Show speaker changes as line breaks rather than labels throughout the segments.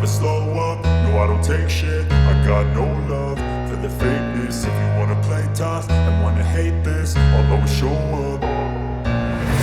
slow up, no I don't take shit. I got no love for the fakeness. If you wanna play tough and wanna hate this, I'll always show up.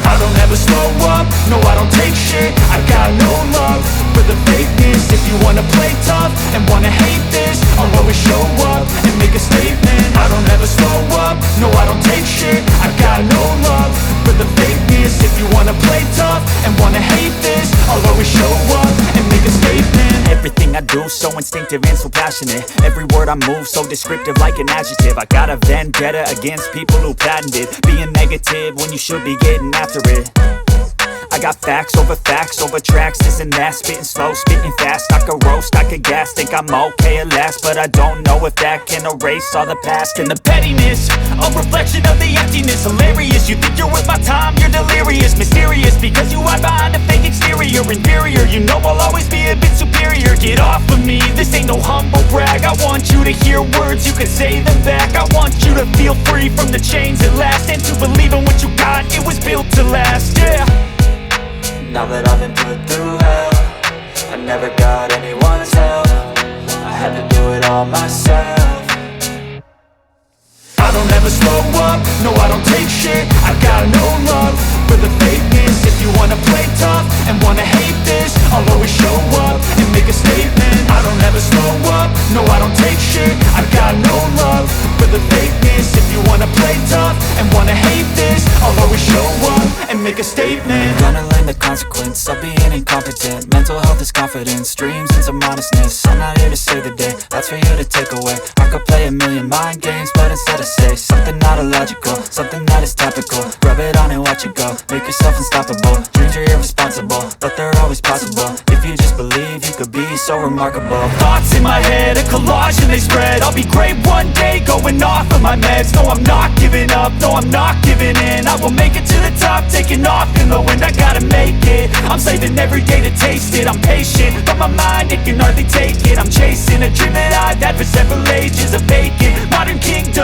I don't ever slow up, no I don't take shit. I got no love for the fakeness. If you wanna play tough and wanna hate this, I'll always show up and make a statement. I don't ever slow up, no I don't take shit. I got no love for the fakeness. If you wanna play tough and wanna hate this, I'll always show up and make a statement.
Everything I do so instinctive and so passionate. Every word I move so descriptive like an adjective. I got a vendetta against people who patented being negative when you should be getting after it. I got facts over tracks, this and that. Spitting slow, spitting fast, I could roast, I could gas. Think I'm okay at last, but I don't know if that can erase all the past. And the pettiness, a reflection of the emptiness. Hilarious, you think you're worth my time, you're delirious. Mysterious, because you hide behind a fake exterior. Inferior, you know I'll always be a bit superior. Get off of me, this ain't no humble brag. I want you to hear words, you can say them back. I want you to feel free from the chains at last, and to believe in what you got, it was built to last, yeah.
Now that I've been put through hell, I never got anyone's help. I had to do it all myself.
I don't ever slow up, no I don't take shit. I got no love for the fakeness. If you wanna play tough and wanna hate this, I'll always show up and make a statement. I don't ever slow up, no I don't take shit. I got no love for the fakeness. If you wanna play tough and wanna hate this, I'll always show up and make a statement.
Gonna learn the consequence of being incompetent. Mental health is confidence, dreams and some honestness. I'm not here to save the day, that's for you to take away. I could play a million mind games, but instead I say something not illogical, something that is topical. Rub it on and watch it go, make yourself unstoppable. Dreams are irresponsible, but they're always possible. If you just believe, you could be so remarkable.
Thoughts in my head, a collage and they spread. I'll be great one day, going off of my meds. No, I'm not giving up, no, I'm not giving in. I will make it to the top, taking off in the wind. I gotta make it, I'm saving every day to taste it. I'm patient, but my mind, it can hardly take it. I'm chasing a dream that I've had for several ages. A vacant modern kingdom